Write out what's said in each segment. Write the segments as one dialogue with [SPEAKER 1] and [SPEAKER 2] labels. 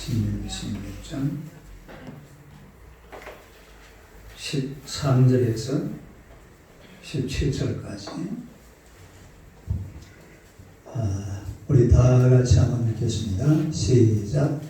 [SPEAKER 1] 16장 13절에서 17절까지 우리 다 같이 한번 읽겠습니다. 시작.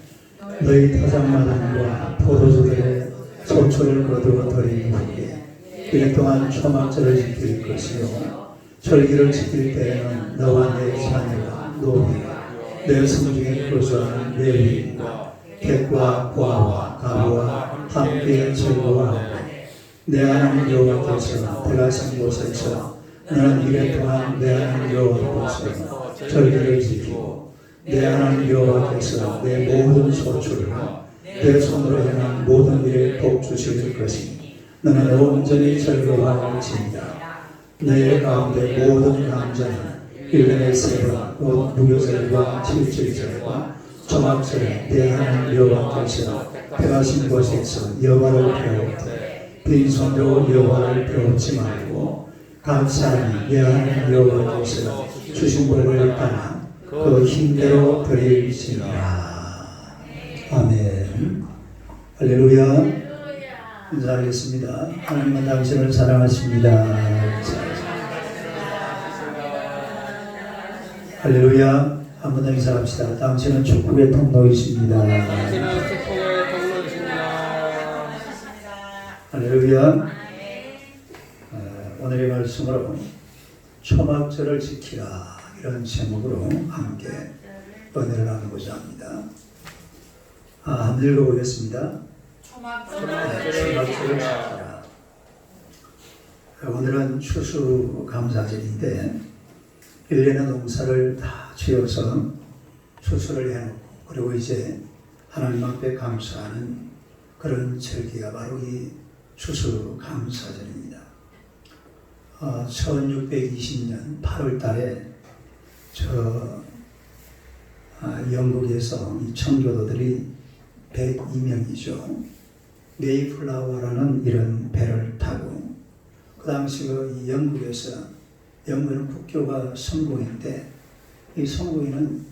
[SPEAKER 1] 너희 타작마당과 포도주들의 소초를 거두어 드린 후에 일 동안 초막절을 지킬 것이요 절기를 지킬 때에는 너와 내 자녀와 노비가 내 성중에 거주하는 레위인과 객과 고아와 가부와 함께 즐거워하고 내 하나님 여호와께서 들어가신 곳에서 너는 이래 동안 내 하나님 여호와께서 절기를 지키고 내 하나님 여호와께서 내 모든 소출을 내 손으로 행한 모든 일에 복 주실 것이니 너는 온전히 즐거워할지니라. 너의 가운데 모든 남자는 1년에 3번 곧 무교절과 칠칠절과 초막절에 내 하나님 여호와께서 택하신 곳에서 여호와를 배우되 빈손으로 여호와를 배우지 말고 각 사람이 내 하나님 여호와께서 주신 복을 따라 그 힘대로 드릴지니라. 아멘. 할렐루야. 인사하겠습니다. 하나님은 당신을 사랑하십니다. 할렐루야. 한 번 더 인사합시다. 당신은 축복의 통로이십니다. 할렐루야. 오늘의 말씀으로 초막절을 지키라 이런 제목으로 함께 은혜를 나누고자 합니다. 한번 읽어보겠습니다. 초막절을 지키라. 오늘은 추수감사절인데 1년의 농사를 다 지어서 추수를 해놓고 그리고 이제 하나님 앞에 감사하는 그런 절기가 바로 이 추수감사절입니다. 1620년 8월 달에 영국에서 이 청교도들이 102명이죠. 메이플라워라는 이런 배를 타고 그 당시 이 영국에서 영국은 국교가 성공인데 이 성공인은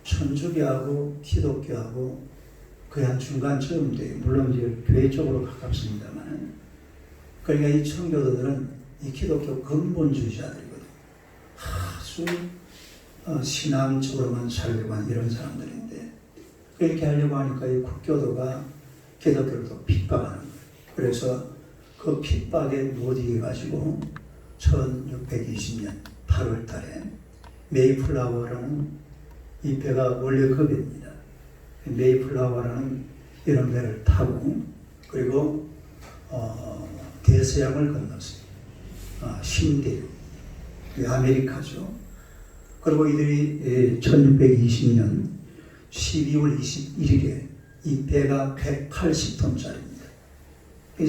[SPEAKER 1] 천주교하고 기독교하고 거의 한 중간쯤인데 물론 이제 교회 쪽으로 가깝습니다만 그러니까 이 청교도들은 이 기독교 근본주의자들이거든요. 아주 신앙적으로만 살려고 하는 이런 사람들인데 그렇게 하려고 하니까 이 국교도가 기독교를 또 핍박하는 거예요. 그래서 그 핍박에 못 이겨가지고 1620년 8월 달에 메이플라워라는 이 배가 원래 그 배입니다. 메이플라워라는 이런 배를 타고 그리고 대서양을 건넜어요. 신대륙, 아메리카죠. 그리고 이들이 1620년 12월 21일에 이 배가 180톤짜리입니다.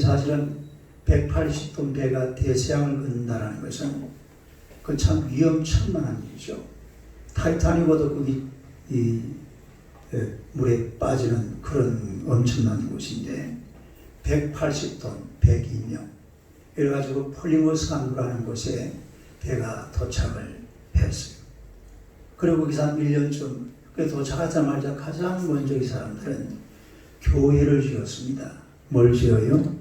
[SPEAKER 1] 사실은 180톤 배가 대서양을 건넌다는 것은 그 참 위험천만한 일이죠. 타이타닉보다 거기 이 물에 빠지는 그런 엄청난 곳인데 180톤, 102명 이래가지고 폴리머스 항구라는 곳에 배가 도착을 했어요. 그리고 거기서 한 1년쯤 도착하자마자 가장 먼저 이 사람들은 교회를 지었습니다. 뭘 지어요?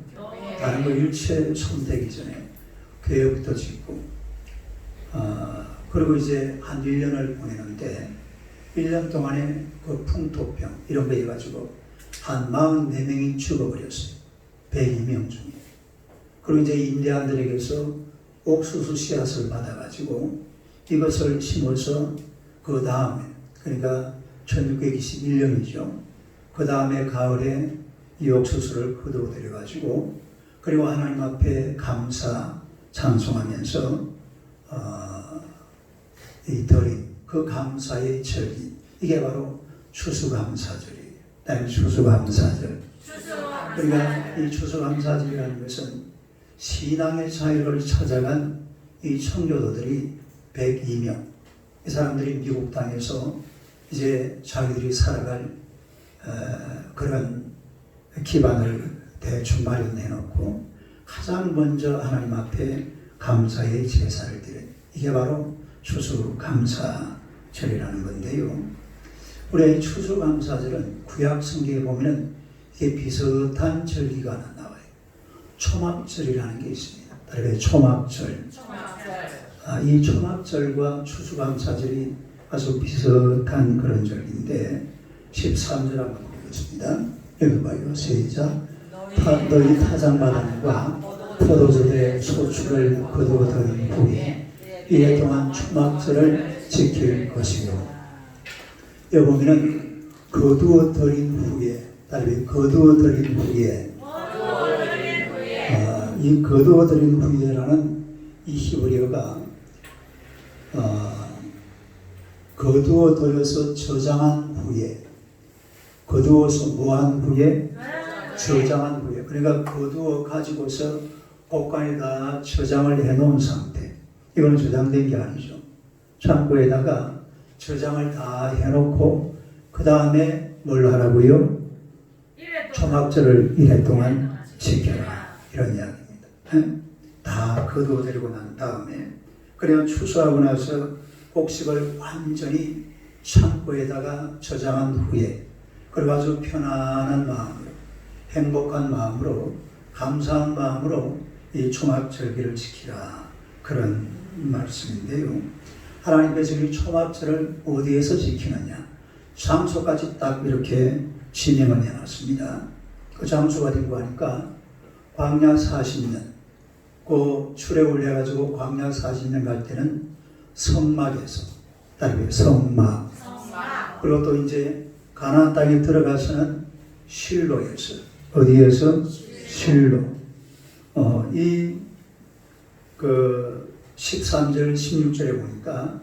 [SPEAKER 1] 다른 거 일체 손대기 전에 교회부터 짓고 그리고 이제 한 1년을 보내는데 1년 동안에 그 풍토병 이런 거 해가지고 한 44명이 죽어버렸어요. 102명 중에. 그리고 이제 인디안들에게서 옥수수 씨앗을 받아가지고 이것을 심어서 그 다음에 그러니까 1621년이죠. 그 다음에 가을에 이 옥수수를 거두어들여가지고 그리고 하나님 앞에 감사 찬송하면서 이 드린 그 감사의 절기 이게 바로 추수감사절이에요. 추수감사절. 그러니까 이 추수감사절이라는 것은 신앙의 자유를 찾아간 이 청교도들이 102명 이 사람들이 미국 땅에서 이제 자기들이 살아갈 그런 기반을 대충 마련해 놓고 가장 먼저 하나님 앞에 감사의 제사를 드린 이게 바로 추수감사절이라는 건데요. 우리의 추수감사절은 구약 성경에 보면은 이게 비슷한 절기가 하나 나와요. 초막절이라는 게 있습니다. 다르게 초막절. 이 초막절과 추수감사절이 아주 비슷한 그런 절기인데 13절 한번 보겠습니다. 읽어봐요. 시작. 너희 타작마당과 포도주의 소출을 거두어들인 후에 이래 동안 초막절을 지킬 것이요. 여기 보면은 거두어들인 후에, 다르게 거두어들인 후에, 이 거두어들인 후에라는 이 히브리어가 거두어들여서 저장한 후에, 거두어서 뭐한 후에, 저장한 후에, 그러니까 거두어 가지고서 옷간에다 저장을 해놓은 상태. 이거는 저장된 게 아니죠. 창고에다가 저장을 다 해놓고 그 다음에 뭘 하라고요? 초막절을 1회 동안 지켜라. 이런 이야기입니다. 다 거두어들이고 난 다음에 그래야 추수하고 나서 곡식을 완전히 창고에다가 저장한 후에 그리고 아주 편안한 마음으로 행복한 마음으로 감사한 마음으로 이 초막절기를 지키라. 그런 말씀인데요. 하나님께서 이 초막절을 어디에서 지키느냐? 장소까지 딱 이렇게 지명을 해놨습니다. 그 장소가 된거 하니까 광야 40년, 그 출애굽을 해가지고 광야 40년 갈 때는 성막에서, 다르게 성막. 그리고 또 이제 가나안 땅에 들어가서는 실로에서, 어디에서? 실로. 그 13절 16절에 보니까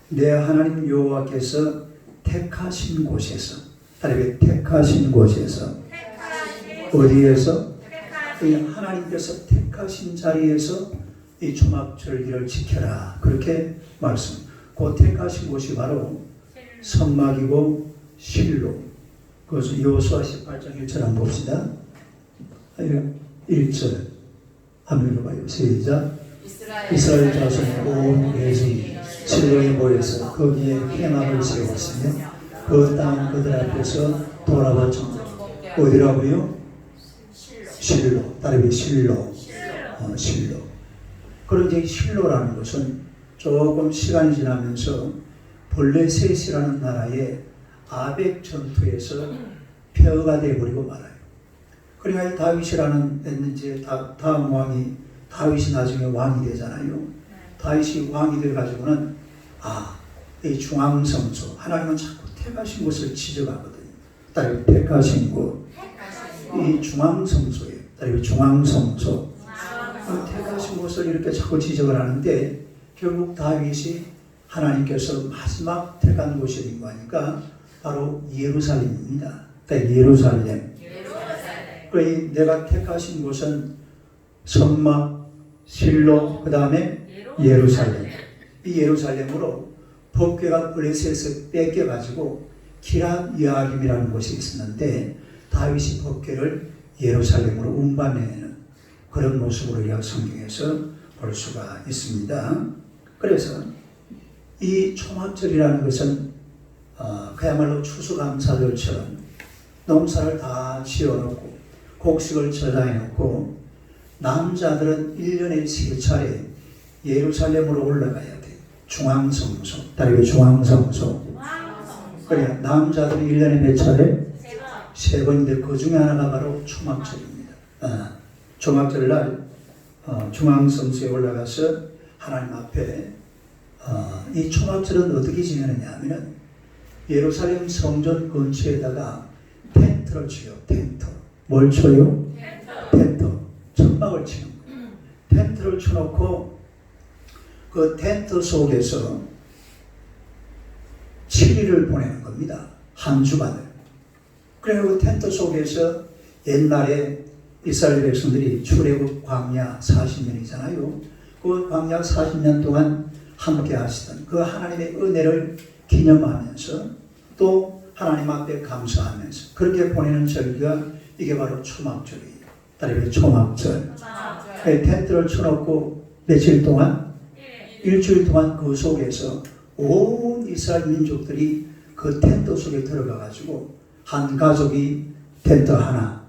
[SPEAKER 1] 내 하나님 여호와께서 택하신 곳에서, 다르게 택하신 곳에서, 어디에서? 하나님께서 택하신 자리에서 이 초막절기를 지켜라. 그렇게 말씀. 그 택하신 곳이 바로 성막이고 실로. 그것을 여호수아 18장 1절 한번 봅시다. 1절 한번 읽어봐요. 시작. 이스라엘 자손 온 회중이 실로에 모여서 거기에 회막을 세웠으며 그 땅 그들 앞에서 돌아와 어디라고요? 실로. 다르게 실로. 실로. 그런데 실로라는 것은 조금 시간이 지나면서 블레셋이라는 나라의 아벡 전투에서 폐허가 되어버리고 말아요. 그러니까 이 다윗이라는 이제 다음 왕이 다윗이 나중에 왕이 되잖아요. 다윗이 왕이 돼가지고는 이 중앙성소, 하나님은 자꾸 택하신 곳을 지적하거든요. 다른 택하신 곳, 이 중앙성소예요. 다른 중앙성소, 택하신 곳을 이렇게 자꾸 지적을 하는데 결국 다윗이 하나님께서 마지막 택한 곳이 된 거니까 바로 예루살렘입니다. 예루살렘. 그러니 내가 택하신 곳은 성막, 실로, 그 다음에 예루살렘. 이 예루살렘으로 법궤가 블레셋에서 뺏겨가지고 기럇 여아림이라는 곳이 있었는데 다윗이 법궤를 예루살렘으로 운반해내는 그런 모습으로 우리가 성경에서 볼 수가 있습니다. 그래서 이 초막절이라는 것은 그야말로 추수감사절처럼 농사를 다 지어놓고 곡식을 저장해놓고 남자들은 1년에 3차례 예루살렘으로 올라가야 돼. 중앙성소, 다르게 중앙성소. 그래, 남자들이 1년에 몇 차례? 3번인데 그 중에 하나가 바로 초막절입니다. 초막절날 중앙성소에 올라가서 하나님 앞에 이 초막절은 어떻게 지내느냐 하면은 예루살렘 성전 근처에다가 텐트를 쳐요. 텐트. 뭘 쳐요? 텐트. 천막을 치는 거예요. 텐트를 쳐놓고 그 텐트 속에서 7일을 보내는 겁니다. 한 주간을. 그리고 그 텐트 속에서 옛날에 이스라엘 백성들이 출애굽 광야 40년이잖아요. 그 광야 40년 동안 함께 하시던 그 하나님의 은혜를 기념하면서 또 하나님 앞에 감사하면서 그렇게 보내는 절기가 이게 바로 초막절이에요. 다르게 초막절. 텐트를 쳐놓고 며칠 동안? 일주일 동안 그 속에서 온 이스라엘 민족들이 그 텐트 속에 들어가 가지고 한 가족이 텐트 하나,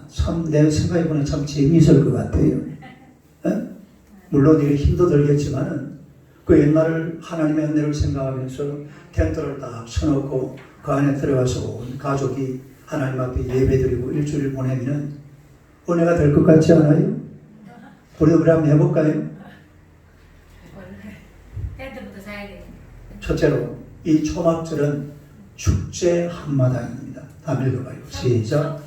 [SPEAKER 1] 참 내 생각해 보니 참 재미있을 것 같아요. 물론 이게 힘도 들겠지만은 그 옛날 하나님의 은혜를 생각하면서 텐트를 딱 쳐놓고 그 안에 들어가서 온 가족이 하나님 앞에 예배드리고 일주일 보내면 은혜가 될 것 같지 않아요? 우리도 그래 한번 해볼까요?
[SPEAKER 2] 텐트부터 사야 돼.
[SPEAKER 1] 첫째로 이 초막절은 축제 한마당입니다. 다 읽어봐요. 시작.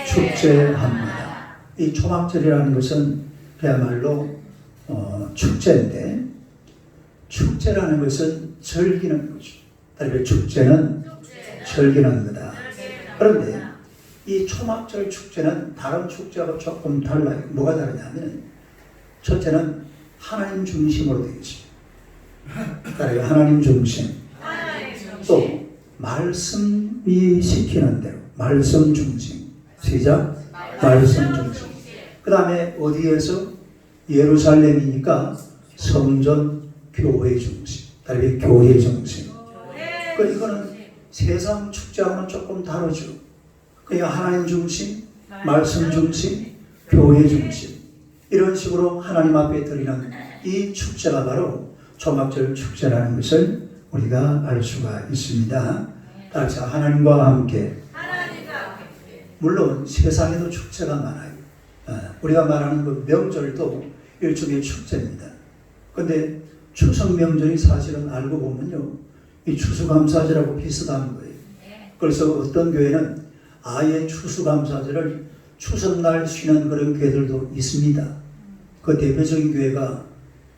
[SPEAKER 1] 축제 한마당. 이 초막절이라는 것은 그야말로 축제인데, 축제라는 것은 즐기는 거죠. 다른 축제는 즐기는 거다. 그런데 이 초막절 축제는 다른 축제하고 조금 달라요. 뭐가 다르냐면, 첫째는 하나님 중심으로 되어 있습니다. 따라요. 하나님 중심. 또 말씀이 시키는 대로 말씀 중심. 시작. 말씀 중심. 그 다음에 어디에서? 예루살렘이니까 성전 교회 중심. 다른 교회 중심. 이거는 세상 축제하고는 조금 다르죠. 그러니까 하나님 중심, 말씀 중심, 교회 중심. 이런 식으로 하나님 앞에 드리는 이 축제가 바로 초막절 축제라는 것을 우리가 알 수가 있습니다. 따라서 하나님과 함께. 물론 세상에도 축제가 많아요. 우리가 말하는 그 명절도 일종의 축제입니다. 그런데 추석 명절이 사실은 알고 보면요, 이 추수감사절하고 비슷한 거예요. 그래서 어떤 교회는 아예 추수감사절을 추석날 쉬는 그런 교회들도 있습니다. 그 대표적인 교회가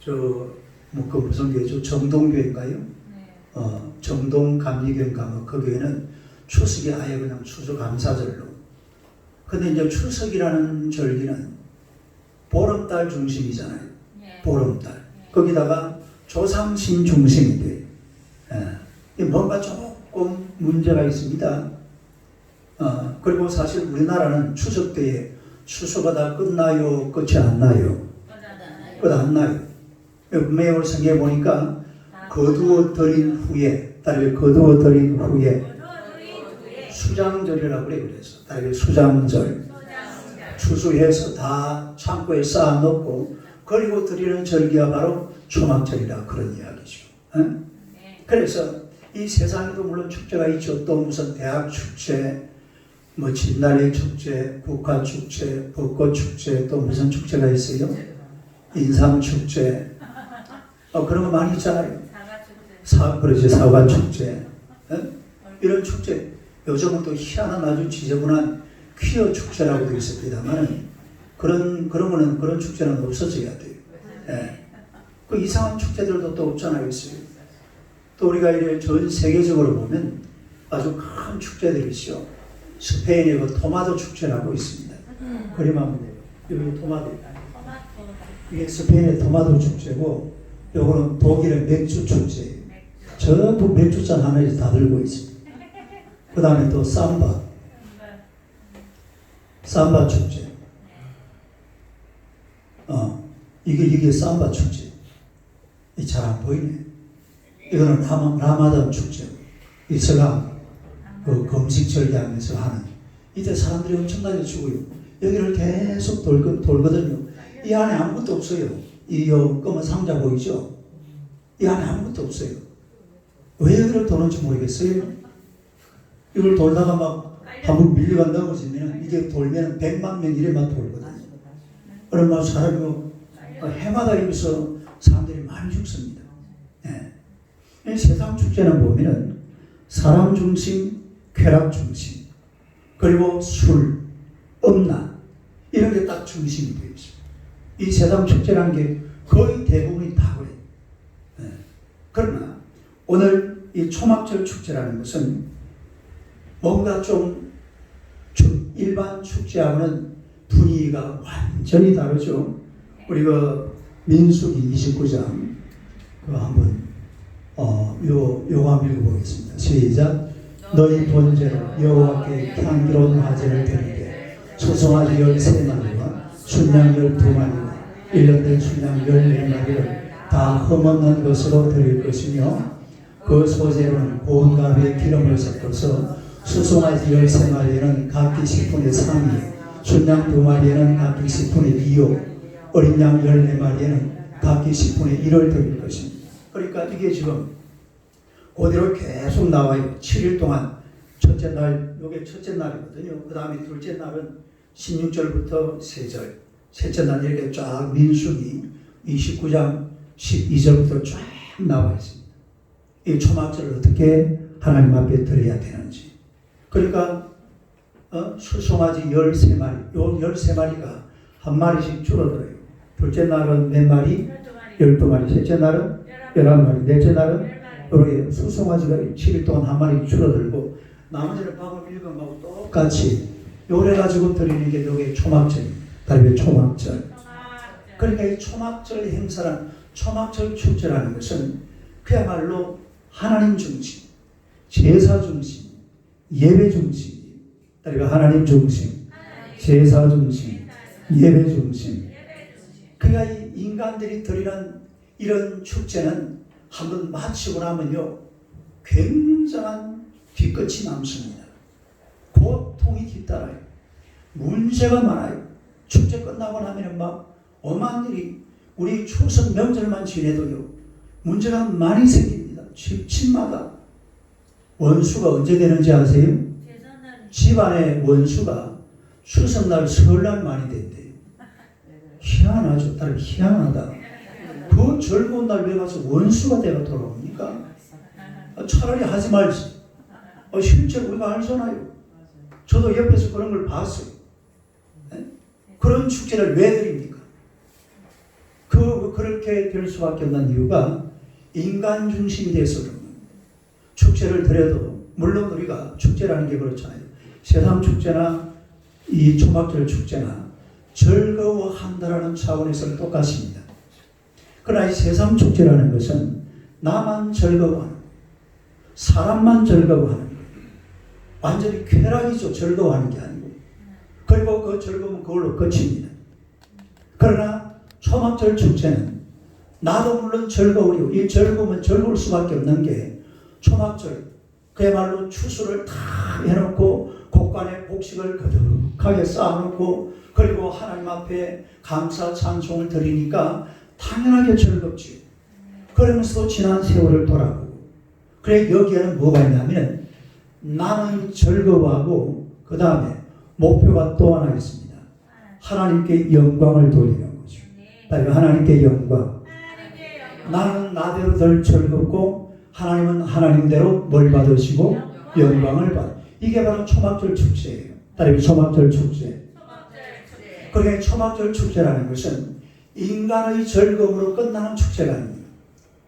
[SPEAKER 1] 그 무슨 교회죠? 정동교회인가요? 정동감리교회인가 그 교회는 추석이 아예 그냥 추수감사절로. 근데 이제 추석이라는 절기는 보름달 중심이잖아요. 보름달. 거기다가 조상신 중심이 돼요. 뭔가 조금 문제가 있습니다. 그리고 사실 우리나라는 추석 때에 추수가 다 끝나요? 끝이 안 나요? 끝 안 나요. 매월 성경에 보니까 거두어들인 후에, 다르게 거두어들인 후에 수장절이라고 그래요. 그래서 다르게 수장절. 추수해서 다 창고에 쌓아놓고 그리고 드리는 절기가 바로 초막절이라 그런 이야기죠. 그래서 이 세상에도 물론 축제가 있죠. 또 무슨 대학 축제, 뭐 진달래 축제, 국화 축제, 벚꽃 축제, 또 무슨 축제가 있어요? 인삼 축제, 그런 거 많이 있잖아요. 그렇지, 사과 축제, 이런 축제. 요즘은 또 희한한 아주 지저분한 퀴어 축제라고 되어 있습니다만 그런 거는 그런 축제는 없어져야 돼요. 그 이상한 축제들도 또 없잖아요, 있어요. 또 우리가 이래 전 세계적으로 보면 아주 큰 축제들이 있죠. 스페인의 그 토마토 축제라고 있습니다. 그림 한번 돼요. 여기 토마토. 이게 스페인의 토마토 축제고, 요거는 독일의 맥주 축제예요. 전부 맥주잔 하나에 다 들고 있습니다. 그 다음에 또 삼바 축제. 이게 삼바 축제. 이 잘 안 보이네. 이거는 라마단 축제. 이슬람 그 금식 절기하면서 하는. 이때 사람들이 엄청나게 죽어요. 여기를 계속 돌거든요. 이 안에 아무것도 없어요. 이 검은 상자 보이죠? 이 안에 아무것도 없어요. 왜 여기를 도는지 모르겠어요. 이걸 돌다가 막 한번 밀려가 넘어지면 이게 돌면 100만 명 이래만 돌거든요. 그러면 사람이 해마다 여기서 사람들이 많이 죽습니다. 이 세상 축제는 보면은 사람 중심, 쾌락 중심, 그리고 술, 음란 이런 게 딱 중심이 되어 있습니다. 이 세상 축제라는 게 거의 대부분이 다 그래요. 그러나 오늘 이 초막절 축제라는 것은 뭔가 좀 일반 축제하고는 분위기가 완전히 다르죠. 우리가 민수기 29장 그거 한번 요거 한번 읽어보겠습니다. 시작. 너희 번제로 여호와께 향기로운 화제를 드리되 소송아지 13마리와 순양 12마리와 1년 된 순양 14마리를 다 흠없는 것으로 드릴 것이며 그 소재로는 고운 가루에 기름을 섞어서 수송아지 13마리에는 각기 10분의 3이, 순양 2마리에는 각기 10분의 2요, 어린 양 14마리에는 각기 10분의 1을 드릴 것입니다. 그러니까 이게 지금 그대로 계속 나와요. 7일 동안 첫째 날, 이게 첫째 날이거든요. 그 다음에 둘째 날은 16절부터 3절, 셋째 날 이렇게 쫙 민수기 29장 12절부터 쫙 나와 있습니다. 이 초막절을 어떻게 하나님 앞에 드려야 되는지. 그러니까 수송아지 13마리, 요 13마리가 한 마리씩 줄어들어요. 둘째 날은 몇 마리? 12마리. 셋째 날은 11마리. 넷째 날은 이렇게 수송아지가 7일 동안 한 마리 줄어들고 나머지는 방금 읽은 거하고 똑같이 요래가지고 드리는 게 요게 초막절입니다. 다른 초막절. 그러니까 이 초막절 행사란 초막절 축제라는 것은 그야말로 하나님 중심, 제사 중심, 예배 중심, 그러니까 하나님 중심, 제사 중심, 예배 중심. 그러니까 이 인간들이 드리는 이런 축제는 한번 마치고 나면요 굉장한 뒤끝이 남습니다. 고통이 뒤따라요. 문제가 많아요. 축제 끝나고 나면 막 엄한 일이, 우리 추석 명절만 지내도요 문제가 많이 생깁니다. 집집마다 원수가 언제 되는지 아세요? 집안의 원수가 추석날 설날 많이 된대요. 희한하죠. 다른 희한하다. 그 즐거운 날 왜 가서 원수가 돼가 돌아옵니까? 차라리 하지 말지. 실제로 우리가 알잖아요. 저도 옆에서 그런 걸 봤어요. 네? 그런 축제를 왜 드립니까? 그렇게 될 수밖에 없는 이유가 인간 중심이 돼서 그런 겁니다. 축제를 드려도 물론 우리가 축제라는 게 그렇잖아요. 세상 축제나 이 초막절 축제나 즐거워한다라는 차원에서는 똑같습니다. 그러나 이 세상 축제라는 것은 나만 즐거워하는, 사람만 즐거워하는 거예요. 완전히 쾌락이죠. 즐거워하는 게 아니고. 그리고 그 즐거움은 그걸로 끝입니다. 그러나 초막절 축제는 나도 물론 즐거워요. 이 즐거움은 즐거울 수밖에 없는 게 초막절, 그야말로 추수를 다 해놓고 곡간에 곡식을 거듭하게 쌓아놓고 그리고 하나님 앞에 감사 찬송을 드리니까 당연하게 즐겁지. 그러면서도 지난 세월을 돌아보고, 그래 여기에는 뭐가 있냐면 나는 즐거워하고 그 다음에 목표가 또 하나 있습니다. 하나님께 영광을 돌리는 거죠. 하나님께 영광. 나는 나대로 덜 즐겁고 하나님은 하나님대로 뭘 받으시고 영광을 받. 이게 바로 초막절 축제예요. 다른 초막절 축제. 그게 초막절 축제라는 것은 인간의 즐거움으로 끝나는 축제가 아닙니다.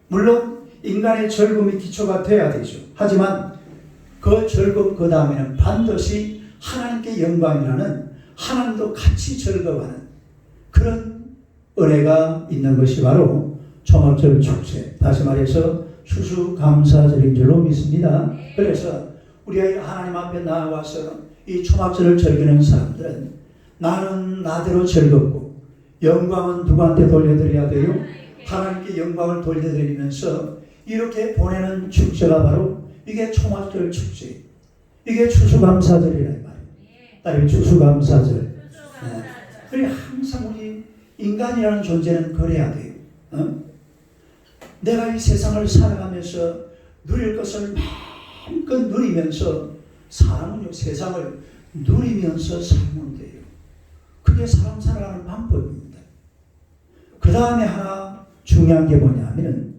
[SPEAKER 1] 물론 인간의 즐거움이 기초가 돼야 되죠. 하지만 그 즐거움 그 다음에는 반드시 하나님께 영광이라는, 하나님도 같이 즐거워하는 그런 은혜가 있는 것이 바로 초막절 축제. 다시 말해서 추수감사절인 줄로 믿습니다. 그래서 우리가 하나님 앞에 나와서 이 초막절을 즐기는 사람들은 나는 나대로 즐겁고 영광은 누구한테 돌려드려야 돼요? 하나님께 영광을 돌려드리면서 이렇게 보내는 축제가 바로 이게 초막절 축제. 이게 추수감사절이란 말이에요. 따로 추수감사절. 네. 그래 항상 우리 인간이라는 존재는 그래야 돼요. 내가 이 세상을 살아가면서 누릴 것을 마음껏 누리면서 사람은요 세상을 누리면서 살면 돼요. 그게 사람 살아가는 방법입니다. 그 다음에 하나 중요한 게 뭐냐면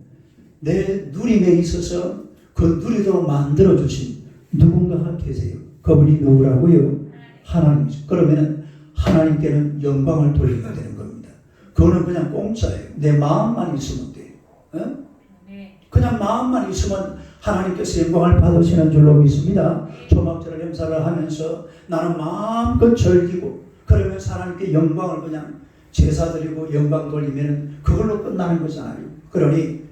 [SPEAKER 1] 내 누림에 있어서 그 누리도록 만들어주신 누군가가 계세요. 그분이 누구라고요? 하나님이죠. 그러면 하나님께는 영광을 돌리게 되는 겁니다. 그거는 그냥 공짜예요. 내 마음만 있으면 돼요. 그냥 마음만 있으면 하나님께서 영광을 받으시는 줄로 믿습니다. 초막절을 행사를 하면서 나는 마음껏 즐기고 그러면서 하나님께 영광을 그냥 제사 드리고 영광 돌리면 그걸로 끝나는 거잖아요. 그러니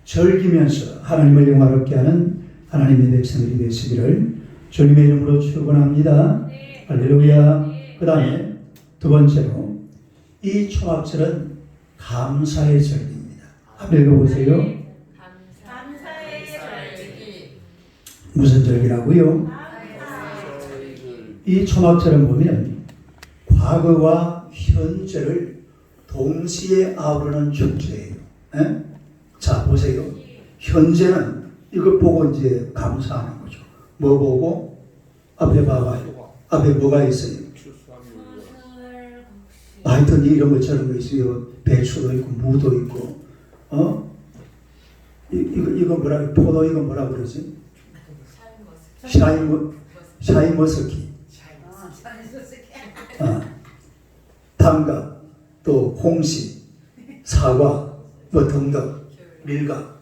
[SPEAKER 1] 즐기면서 하나님을 영화롭게 하는 하나님의 백성들이 되시기를 주님의 이름으로 축원합니다. 할렐루야. 그 다음에 두 번째로 이 초막절은 감사의 절기입니다. 한번 읽어보세요.
[SPEAKER 2] 감사의 절기.
[SPEAKER 1] 무슨 절기라고요? 이 초막절을 보면 과거와 현재를 동시에 아우르는 축제예요. 에? 자, 보세요. 현재는 이걸 보고 이제 감사하는 거죠. 뭐 보고? 앞에 봐봐요. 앞에 뭐가 있어요? 하여튼 이런 거 저런 거 있어요. 배추도 있고 무도 있고, 이거 뭐라, 포도 이거 뭐라 그러지? 샤인머스키. 담가, 또 홍시, 사과, 뭐 등등, 밀가,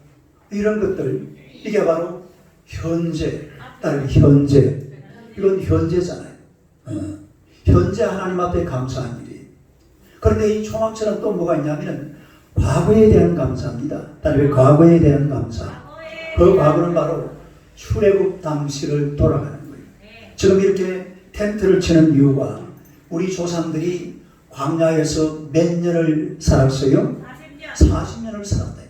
[SPEAKER 1] 이런 것들, 이게 바로 현재, 따르 현재. 이건 현재잖아요. 현재 하나님 앞에 감사한 일이에요. 그런데 이 초막절은 또 뭐가 있냐면 과거에 대한 감사입니다. 따르 과거에 대한 감사. 그 과거는 바로 출애굽 당시를 돌아가는 거예요. 지금 이렇게 텐트를 치는 이유가 우리 조상들이 광야에서 몇 년을 살았어요? 40년을 살았대요.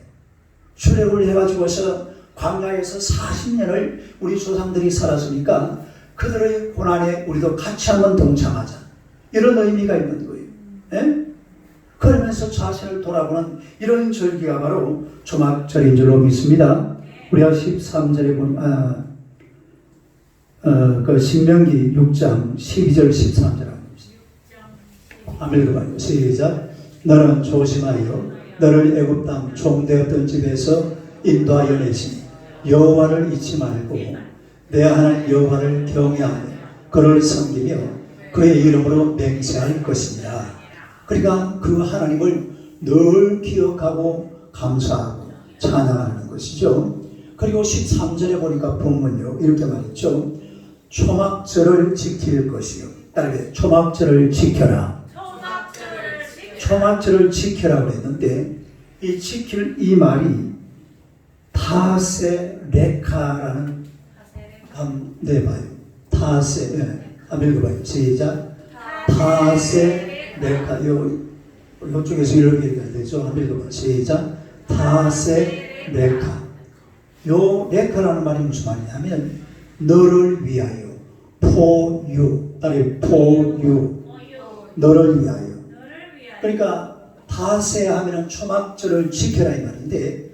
[SPEAKER 1] 출애굽을 해가지고서 광야에서 40년을 우리 조상들이 살았으니까 그들의 고난에 우리도 같이 한번 동참하자. 이런 의미가 있는 거예요. 예? 그러면서 자신을 돌아보는 이런 절기가 바로 초막절인 줄로 믿습니다. 우리가 13절에 보면 그 신명기 6장 12절 13절 한번 읽어봐요. 시작. 너는 조심하여 너를 애굽 땅 종되었던 집에서 인도하여 내시니 여호와를 잊지 말고 내 하나님 여호와를 경외하며 그를 섬기며 그의 이름으로 맹세할 것이니라. 그러니까 그 하나님을 늘 기억하고 감사하고 찬양하는 것이죠. 그리고 13절에 보니까 본문요 이렇게 말했죠. 초막절을 지킬 것이요. 따르게 초막절을 지켜라. 초막절을 지켜라고 했는데 이 지킬 이 말이 타세레카라는 네 봐요. 타세 한번 읽어봐요. 시작. 타세레카 요쪽에서 이렇게 얘기해야 되죠. 한번 읽어봐요. 시작. 타세레카. 요 레카라는 말이 무슨 말이냐면 너를 위하여 for you. 따라해 for you. 너를 위하여. 그러니까 타세 하면은 초막절을 지켜라 이 말인데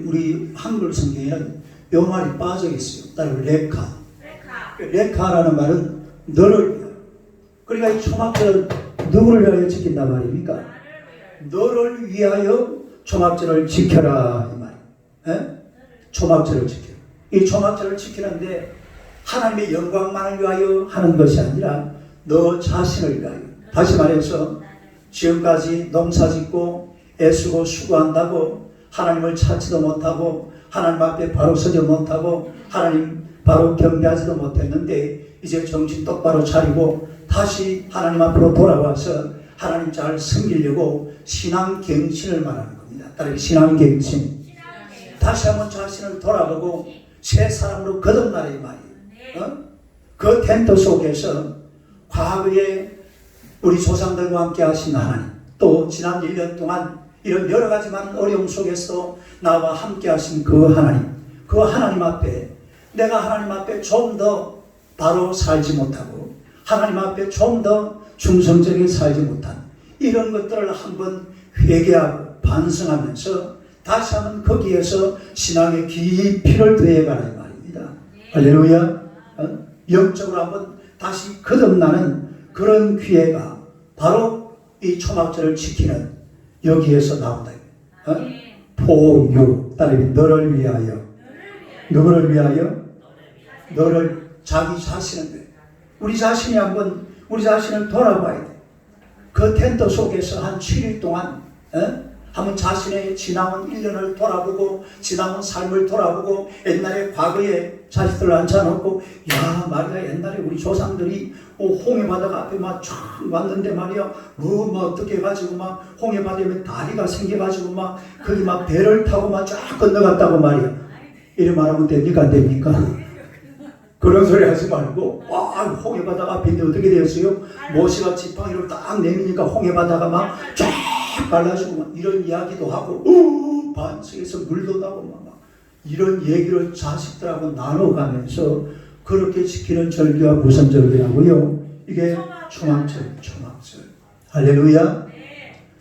[SPEAKER 1] 우리 한글 성경에는 요 말이 빠져 있어요. 따로 레카라는 말은 너를 위하여. 그러니까 이 초막절은 누구를 위하여 지킨단 말입니까? 너를 위하여 초막절을 지켜라 이 말. 에? 초막절을 지켜. 이 초막절을 지키는데 하나님의 영광만을 위하여 하는 것이 아니라 너 자신을 위하여. 다시 말해서 지금까지 농사짓고 애쓰고 수고한다고 하나님을 찾지도 못하고 하나님 앞에 바로 서지 못하고 하나님 바로 경배하지도 못했는데 이제 정신 똑바로 차리고 다시 하나님 앞으로 돌아와서 하나님 잘 섬기려고 신앙갱신을 말하는 겁니다. 따라서 신앙갱신. 다시 한번 자신을 돌아보고 새 사람으로 거듭나라 이 말이에요. 그 텐트 속에서 과거에 우리 조상들과 함께 하신 하나님, 또 지난 1년 동안 이런 여러 가지 많은 어려움 속에서 나와 함께 하신 그 하나님 앞에 내가 하나님 앞에 좀 더 바로 살지 못하고 하나님 앞에 좀 더 충성적인 살지 못한 이런 것들을 한번 회개하고 반성하면서 다시 한번 거기에서 신앙의 깊이를 더해가라 이 말입니다. 할렐루야. 영적으로 한번 다시 거듭나는 그런 기회가 바로 이 초막절을 지키는 여기에서 나온다. For you. 따르기 너를 위하여. 누구를 위하여? 너를 자기 자신을. 우리 자신이 한번 우리 자신을 돌아봐야 돼. 그 텐트 속에서 한 7일 동안 한번 자신의 지나온 1년을 돌아보고 지나온 삶을 돌아보고 옛날에 과거에 자식들을 앉혀놓고 야 말이야 옛날에 우리 조상들이 홍해바다가 앞에 막 쫙 왔는데 말이야 뭐 어떻게 해가지고 막 홍해바다에 다리가 생겨가지고 막 거기 막 배를 타고 막 쫙 건너갔다고 말이야. 이래 말하면 됩니까 안 됩니까? 그런 소리 하지 말고 와 홍해바다가 앞인데 어떻게 되었어요? 모세가 지팡이를 딱 내미니까 홍해바다가 막 쫙 갈라지고 막 이런 이야기도 하고 반석에서 물도 나고 막 이런 얘기를 자식들하고 나눠가면서 그렇게 지키는 절기가 무슨 절기라고요? 이게 초막절. 할렐루야.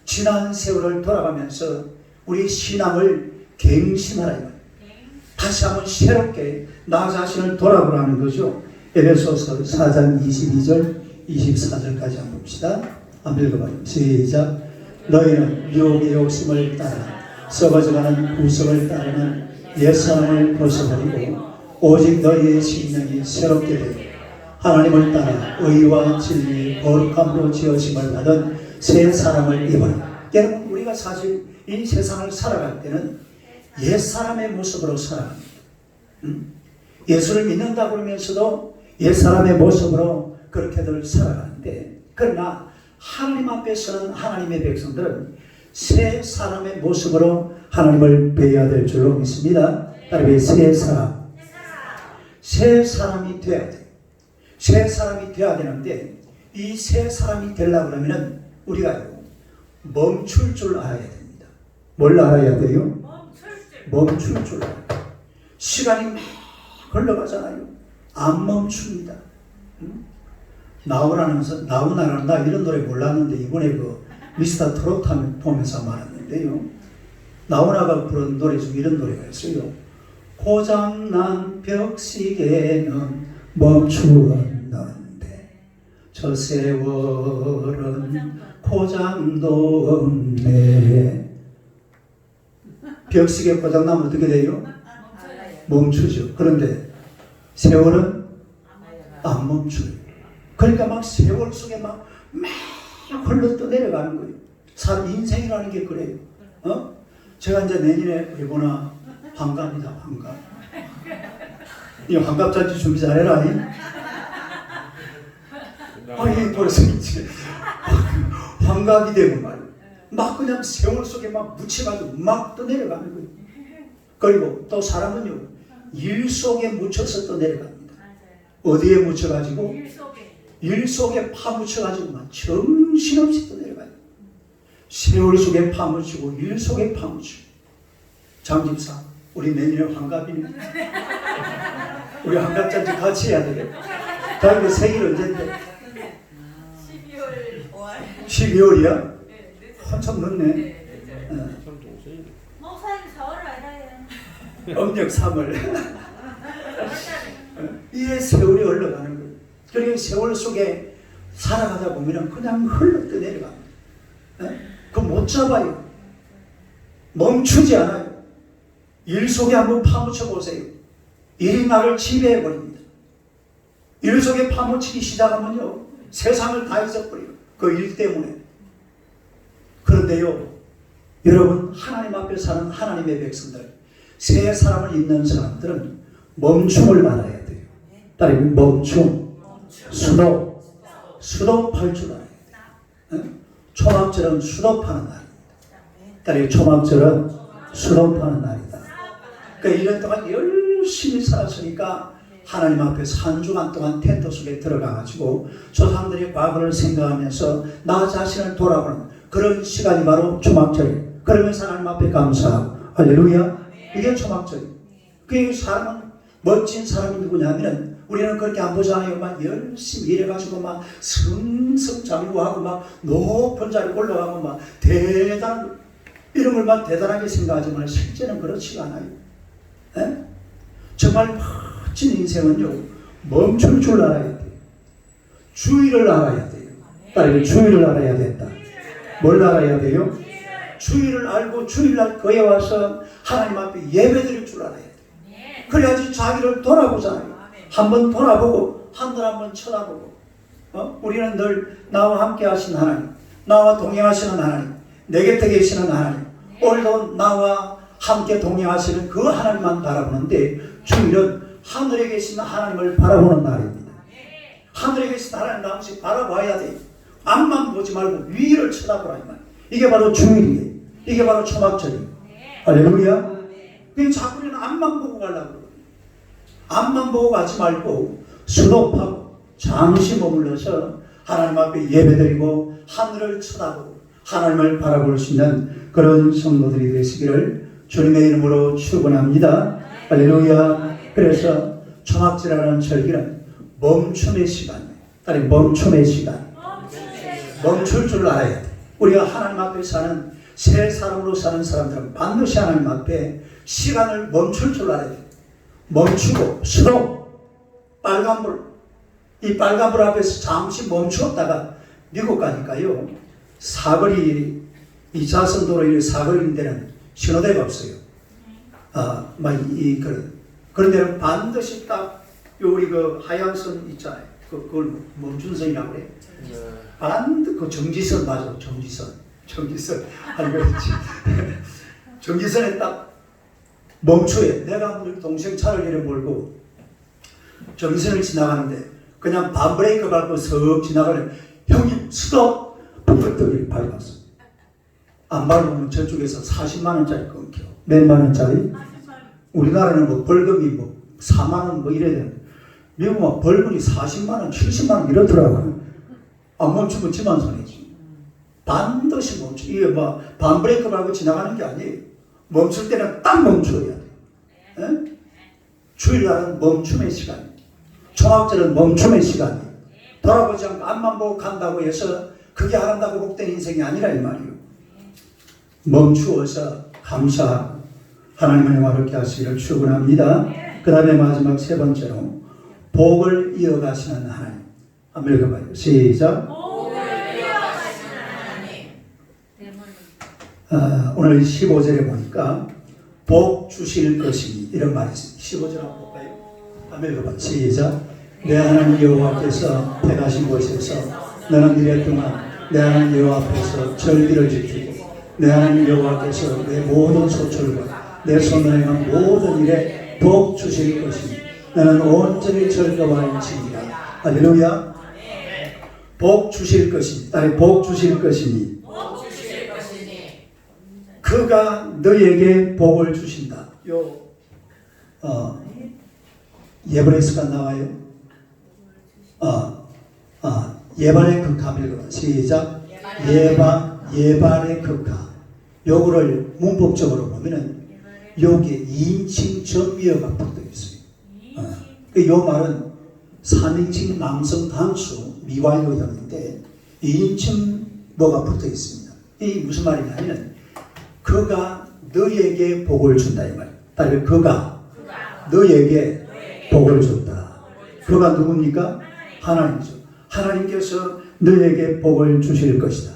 [SPEAKER 1] 지난 세월을 돌아가면서 우리 신앙을 갱신하라. 다시 한번 새롭게 나 자신을 돌아보라는 거죠. 에베소서 4장 22절 24절까지 한번 봅시다. 한번 읽어봐요. 시작. 너희는 유혹의 욕심을 따라 썩어져가는 구속을 따르는 옛사람을 벗어버리고 오직 너희의 심령이 새롭게 되고 하나님을 따라 의와 진리의 거룩함으로 지으심을 받은 새 사람을 입어라. 여러분, 우리가 사실 이 세상을 살아갈 때는 옛사람의 모습으로 살아갑니다. 예수를 믿는다 그러면서도 옛사람의 모습으로 그렇게들 살아가는데, 그러나 하나님 앞에서는 하나님의 백성들은 새 사람의 모습으로 하나님을 뵈야 될 줄로 믿습니다. 따라서 새 사람이 돼야 돼요. 새 사람이 돼야 되는데, 이 새 사람이 되려고 하면 우리가 멈출 줄 알아야 됩니다. 뭘 알아야 돼요? 멈출 줄 알아야 돼요. 시간이 흘러가잖아요. 안 멈춥니다. 나오나는 나 이런 노래 몰랐는데 이번에 그 미스터 트로트 보면서 말았는데요. 나오나가 부른 노래 중 이런 노래가 있어요. 고장난 벽시계는 멈추었는데 저 세월은 고장도 없네. 벽시계 고장나면 어떻게 돼요? 멈추죠. 그런데 세월은 안 멈춰요. 그러니까 막 세월 속에 막 흘러 내려가는 거예요. 사람 인생이라는 게 그래요. 제가 이제 내년에 일본아 환갑이다. 환갑. 이 환갑잔치 준비 잘해라. 벌써 이제 환갑이 되고 말이에요. 막 그냥 세월 속에 막 묻혀가지고 막 또 내려가는 거예요. 그리고 또 사람은요, 일 속에 묻혀서 또 내려갑니다. 어디에 묻혀가지고? 일 속에 파묻혀가지고 막 정신없이 또 내려가요. 세월 속에 파묻히고 일 속에 파묻히고. 장집사, 우리 내년에 환갑이네. 우리 환갑잔치 같이 해야 되겠다. 다음에 생일 언제인데? 12월이야? 한참 늦네.
[SPEAKER 2] 목사님 4월 알아요.
[SPEAKER 1] 음력 3월. 이게 세월이 흘러가는 거예요. 그리고 세월 속에 살아가다 보면 그냥 흘러 내려갑니다. 그거 못 잡아요. 멈추지 않아요. 일 속에 한번 파묻혀 보세요. 일이 나를 지배해 버립니다. 일 속에 파묻히기 시작하면요, 세상을 다 잊어버려요. 그 일 때문에. 그런데요, 여러분, 하나님 앞에 사는 하나님의 백성들, 새 사람을 입는 사람들은 멈춤을 알아야 돼요. 따라서 멈춤, 수독할 줄 알아야 돼요. 초막절은 수독하는 날입니다. 따라서 초막절은 수독하는 날이다. 그러니까 1년 동안 열심히 살았으니까 하나님 앞에서 한 주간 동안 텐트 속에 들어가가지고 조상들의 과거를 생각하면서 나 자신을 돌아보는 그런 시간이 바로 초막절이에요. 그러면서 하나님 앞에 감사하고, 할렐루야. 이게 초막절이에요. 그 사람은, 멋진 사람이 누구냐면, 우리는 그렇게 안 보잖아요. 막 열심히 일해가지고 막 승승장구하고 막 높은 자리 올라가고 막 대단한, 이런 걸 막 대단하게 생각하지만 실제는 그렇지가 않아요. 에? 정말 멋진 인생은요, 멈출 줄 알아야 돼요. 주의를 알아야 돼요. 따라서 주의를 알아야 된다. 뭘 알아야 돼요? 주의를 알고 주일날 거기에 와서 하나님 앞에 예배드릴 줄 알아야 돼요. 그래야지 자기를 돌아보잖아요. 한번 돌아보고 하늘 한번 쳐다보고, 우리는 늘 나와 함께 하시는 하나님, 나와 동행하시는 하나님, 내 곁에 계시는 하나님, 오늘도 나와 함께 동행하시는 그 하나님만 바라보는데, 주일은 하늘에 계신 하나님을 바라보는 날입니다. 하늘에 계신 하나님 한 번씩 바라봐야 돼요. 앞만 보지 말고 위를 쳐다보라. 이게 바로 주일이에요. 이게 바로 초막절이에요. 할렐루야. 그냥 자꾸 우리는 앞만 보고 가려고 그래요. 앞만 보고 가지 말고 수독하고 잠시 머물러서 하나님 앞에 예배드리고 하늘을 쳐다보고 하나님을 바라볼 수 있는 그런 성도들이 되시기를 주님의 이름으로 축원합니다. 할렐루야. 그래서 초막절하는 절기는 멈춤의 시간이에요. 아니, 멈춤의 시간. 멈출 줄 알아야 돼. 우리가 하나님 앞에 사는 새 사람으로 사는 사람들은 반드시 하나님 앞에 시간을 멈출 줄 알아야 돼. 멈추고 서로 빨간불, 이 빨간불 앞에서 잠시 멈추었다가 미국 가니까요, 사거리, 2차선 도로 사거리인 데는 신호대가 없어요. 그런 데는 반드시 딱 우리 그 하얀선 있잖아요. 그걸 멈춘선이라고 그래. 반드시 그 정지선 맞아. 정지선. 아니 그렇지. 정지선에 딱 멈춰요. 내가 우리 동생 차를 이래 몰고 정지선을 지나가는데 그냥 반브레이크 밟고 슥 지나가면 형님 스톱! 뚝뚝뚝 밟았어. 안 밟으면 저쪽에서 40만 원짜리 끊겨. 몇만 원짜리? 우리나라는 뭐 벌금이 뭐 4만 원 뭐 이래야 되는데 미국은 벌금이 40만 원, 70만 원 이렇더라고요. 안 멈추면 지만 손해지. 반드시 멈춰. 이게 뭐 반브레이크 밟고 지나가는 게 아니에요. 멈출 때는 딱 멈춰야 돼. 에? 주일날은 멈춤의 시간. 초막절은 멈춤의 시간이에요. 돌아보지 않고 앞만 보고 간다고 해서 그게 아름다고 복된 인생이 아니라 이 말이에요. 멈추어서 감사하고 하나님의 영화롭게 하시기를 축원합니다. 그 다음에 마지막 세 번째로 복을 이어가시는 하나님. 한번 읽어봐요. 시작.
[SPEAKER 2] 복을 이어가시는 하나님.
[SPEAKER 1] 오늘 15절에 보니까 복 주실 것이니 이런 말이 있습니다. 15절 한번 볼까요? 한번 읽어봐요. 시작. 내 하나님 여호와께서 택하신 곳에서 너는 이래 동안 내 하나님 여호와 앞에서 절기를 지키고 내 하나님 여호와께서 내 모든 소출과 내 손으로 행한 모든 일에 복 주실 것이니 너는 온전히 즐거워할지니라. 할렐루야. 복 주실 것이니, 아니 복 주실 것이니, 그가 너에게 복을 주신다. 예브레스가 나와요. 예반의 극함을 시작. 예반의 극함. 요거를 문법적으로 보면은 여기에 2인칭 전미어가 붙어 있어요. 요 말은 3인칭 남성 단수 미완료형인데 2인칭 뭐가 붙어 있습니다. 이 무슨 말이냐면 그가 너에게 복을 준다 이 말이에요. 따라서 그가 너에게 복을 줬다. 그가 누굽니까? 하나님이죠. 하나님께서 너에게 복을 주실 것이다.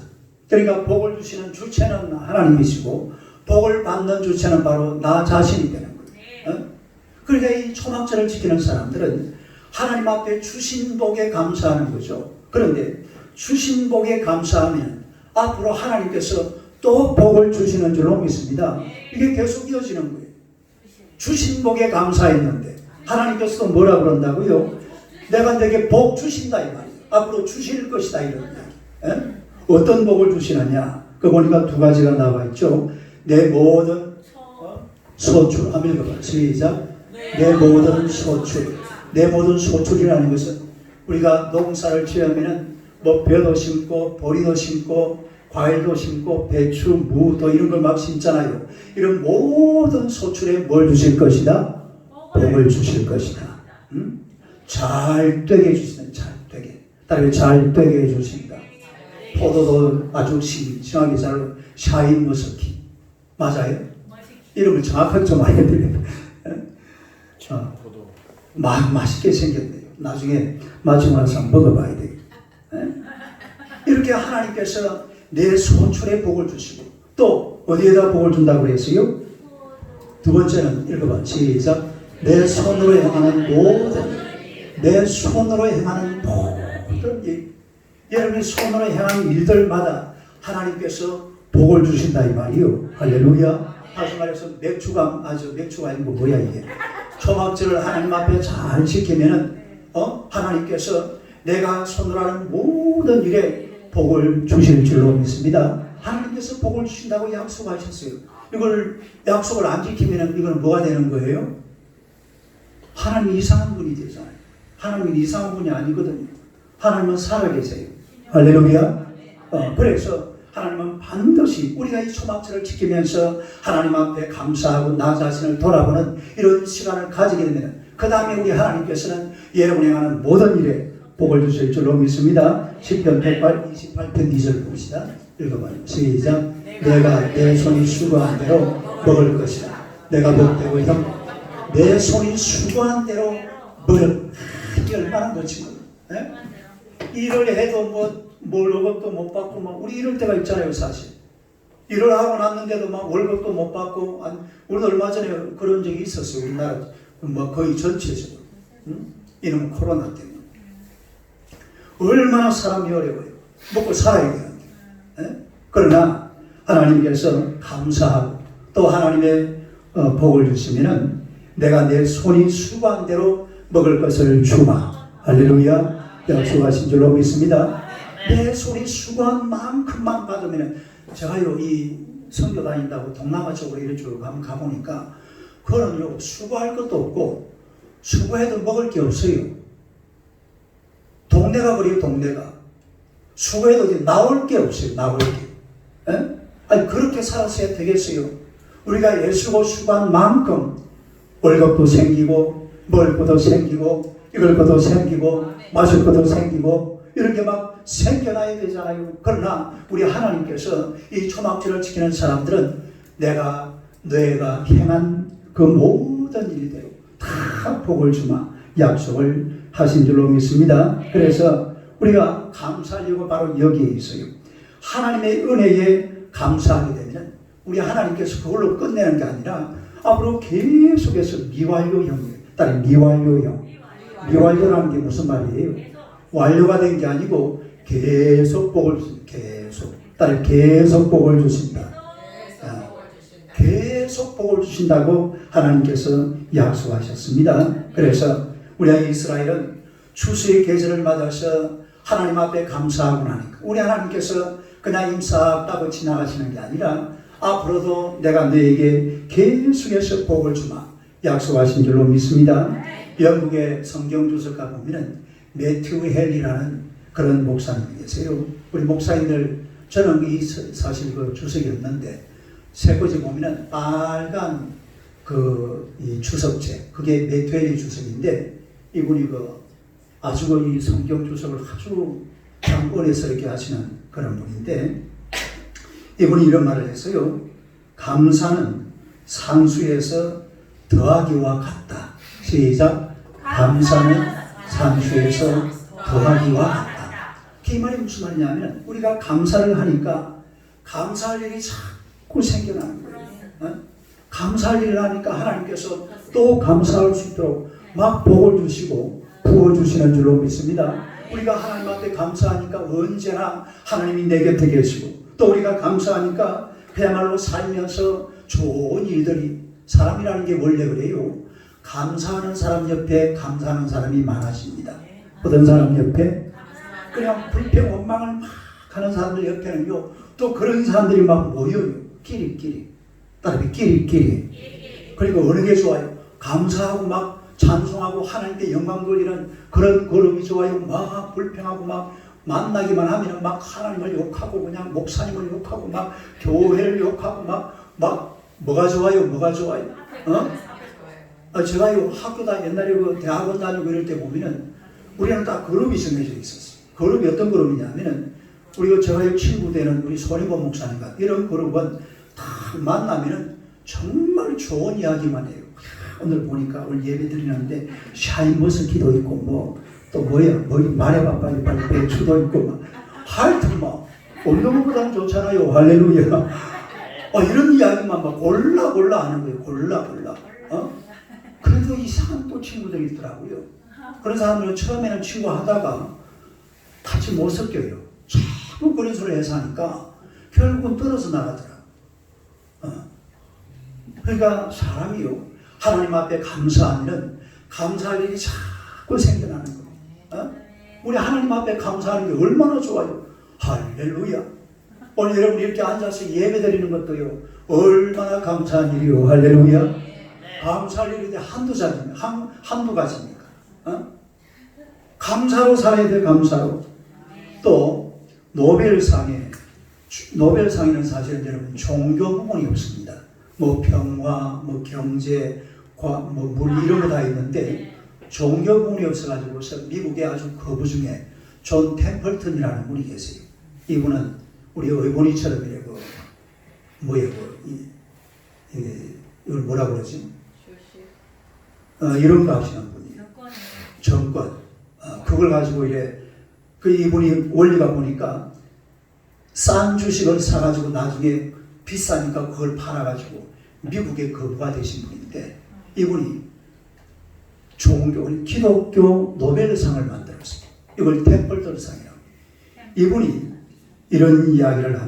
[SPEAKER 1] 그러니까 복을 주시는 주체는 하나님이시고 복을 받는 주체는 바로 나 자신이 되는 거예요. 그러니까 이 초막절을 지키는 사람들은 하나님 앞에 주신 복에 감사하는 거죠. 그런데 주신 복에 감사하면 앞으로 하나님께서 또 복을 주시는 줄로 믿습니다. 이게 계속 이어지는 거예요. 주신 복에 감사했는데 하나님께서 또 뭐라 그런다고요? 내가 내게 복 주신다 이 말이에요. 앞으로 주실 것이다 이런 이야기. 어떤 복을 주시느냐? 그 보니까 두 가지가 나와 있죠. 내 모든 소출. 한번 읽어봐. 시작. 내 모든 소출. 내 모든 소출이라는 것은 우리가 농사를 지으면은 뭐 벼도 심고 보리도 심고 과일도 심고 배추, 무도 이런 걸 막 심잖아요. 이런 모든 소출에 뭘 주실 것이다? 복을 주실 것이다. 잘 되게 해주시는 잘 되게. 따로 잘 되게 해주신다. 포도도 아주 싱싱하게 잘 샤인머스키 맞아요? 이름을 정확하게 좀 알려드려요. 맛있게 생겼네요. 나중에 마치고 나서 먹어봐야 돼요. 이렇게 하나님께서 내 소출에 복을 주시고 또 어디에다 복을 준다고 그랬어요? 두 번째는 읽어봐. 시작. 내 손으로 행하는 모든 일. 여러분이 손으로 행하는 일들마다 하나님께서 복을 주신다 이 말이요. 할렐루야. 다시 말해서 맥주가 아니고 뭐야 이게. 초막절을 하나님 앞에 잘 지키면은 하나님께서 내가 손으로 하는 모든 일에 복을 주실 줄로 믿습니다. 하나님께서 복을 주신다고 약속하셨어요. 이걸 약속을 안 지키면은 이건 뭐가 되는 거예요? 하나님 이상한 분이 되잖아요. 하나님은 이상한 분이 아니거든요. 하나님은 살아계세요. 할렐루야. 그래서 하나님은 반드시 우리가 이 초막절을 지키면서 하나님 앞에 감사하고 나 자신을 돌아보는 이런 시간을 가지게 되면 그 다음에 우리 하나님께서는 여러분이 행하는 모든 일에 복을 주실 줄로 믿습니다. 시편 128편 2절 봅시다. 읽어봐요. 시작. 내가 내 손이 수고한 대로 먹을 것이다. 내가 복되고 내 손이 수고한 대로 먹을. 이게 얼마나 그 친구. 네? 일을 해도 뭘 월급도 못 받고 우리 이럴 때가 있잖아요. 사실 일을 하고 났는데도 월급도 못 받고 우리도 얼마 전에 그런 적이 있었어요. 우리나라 거의 전체적으로 이놈 코로나 때문에 얼마나 사람이 어려워요. 먹고 살아야 되는데. 네? 그러나 하나님께서 감사하고 또 하나님의 복을 주시면은 내가 내 손이 수고한 대로 먹을 것을 주마. 할렐루야. 약속하신 줄로 믿습니다. 내 손이 수고한 만큼만 받으면 제가요 이 선교 다닌다고 동남아 쪽으로 이런 쪽으로 가보니까 그거는요 수고할 것도 없고 수고해도 먹을 게 없어요. 동네가 그래요. 동네가 수고해도 나올 게 없어요. 나올 게. 에? 아니 그렇게 살았어야 되겠어요. 우리가 예수고 수고한 만큼 월급도 생기고 먹을 것도 생기고 이걸 것도 생기고 마실 것도 생기고 이렇게 막 생겨나야 되잖아요. 그러나 우리 하나님께서 이 초막절을 지키는 사람들은 너희가 행한 그 모든 일대로 다 복을 주마 약속을 하신 줄로 믿습니다. 그래서 우리가 감사할 이유가 바로 여기에 있어요. 하나님의 은혜에 감사하게 되면 우리 하나님께서 그걸로 끝내는 게 아니라 앞으로 계속해서 미완료형이에요. 딸 미완료형. 미완료라는 게 무슨 말이에요? 완료가 된 게 아니고 계속 복을 주신다. 딸 계속 복을 주신다. 계속 복을 주신다고 하나님께서 약속하셨습니다. 그래서 우리 이스라엘은 추수의 계절을 맞아서 하나님 앞에 감사하고 나니까 우리 하나님께서 그냥 임사 따고 지나가시는 게 아니라 앞으로도 내가 너에게 계속해서 복을 주마 약속하신 줄로 믿습니다. 영국의 성경 주석가 보면은 매튜 헬리라는 그런 목사님이 계세요. 우리 목사님들 저는 사실 그 주석이 없는데 새꼬지 보면은 빨간 이 주석책 그게 매튜 헬리 주석인데 이분이 아주 이 성경 주석을 아주 장권해서 이렇게 하시는 그런 분인데 이분이 이런 말을 했어요. 감사는 산수에서 더하기와 같다. 시작. 감사는 산수에서 더하기와 같다. 이 말이 무슨 말이냐면 우리가 감사를 하니까 감사할 일이 자꾸 생겨나는 거예요. 감사할 일을 하니까 하나님께서 또 감사할 수 있도록 막 복을 주시고 부어주시는 줄로 믿습니다. 우리가 하나님 앞에 감사하니까 언제나 하나님이 내 곁에 계시고 또 우리가 감사하니까 그야말로 살면서 좋은 일들이 사람이라는 게 원래 그래요. 감사하는 사람 옆에 감사하는 사람이 많아집니다. 어떤 사람 옆에 그냥 불평 원망을 막 하는 사람들 옆에는요 또 그런 사람들이 막 모여요. 끼리끼리 따라비 끼리끼리. 그리고 어느 게 좋아요? 감사하고 막 찬송하고 하나님께 영광 돌리는 그런 그룹이 좋아요. 막 불평하고 막 만나기만 하면 막 하나님을 욕하고 그냥 목사님을 욕하고 막 교회를 욕하고 막 뭐가 좋아요? 뭐가 좋아요? 제가요 학교 옛날에 대학원 다니고 이럴 때 보면은 우리는 다 그룹이 정해져 있었어요. 그룹이 어떤 그룹이냐면은 제가 친구 되는 우리 손희범 목사님 같은 이런 그룹은 다 만나면은 정말 좋은 이야기만 해요. 오늘 보니까 오늘 예배 드리는데 샤인머스키도 있고 또 뭐야 말해봐 빨리 배추도 있고 하여튼 없는 것보다는 좋잖아요. 할렐루야. 이런 이야기만 골라 하는 거예요. 골라. 그래도 이상한 또 친구들이 있더라고요. 그런 사람들은 처음에는 친구 하다가 같이 못 섞여요. 자꾸 그런 소리 해서 하니까 결국은 떨어져 나가더라. 그러니까 사람이요 하나님 앞에 감사하면 감사할 일이 자꾸 생겨나는 거예요. 우리 하나님 앞에 감사하는 게 얼마나 좋아요. 할렐루야. 오늘 여러분 이렇게 앉아서 예배 드리는 것도요 얼마나 감사한 일이요. 할렐루야. 감사할 일인데 한두 가지입니까? 감사로 살아야 돼. 감사로. 또 노벨상에 노벨상에는 사실은 여러분 종교 부분이 없습니다. 뭐 평화, 뭐 경제, 과학, 뭐 물 이런 거 다 있는데 종교 부분이 없어가지고서 미국의 아주 거부 중에 존 템플턴이라는 분이 계세요. 이분은 우리 의본이처럼 이래 그 뭐예요? 이걸 뭐라 그러지? 이런 거 하시는 분이에요. 정권. 그걸 가지고 이래 그 이분이 원리가 보니까 싼 주식을 사가지고 나중에 비싸니까 그걸 팔아가지고 미국의 거부가 되신 분인데 이분이 종교, 기독교 노벨상을 만들었어요. 이걸 템플턴상이라고. 이분이 이런 이야기를 합니다.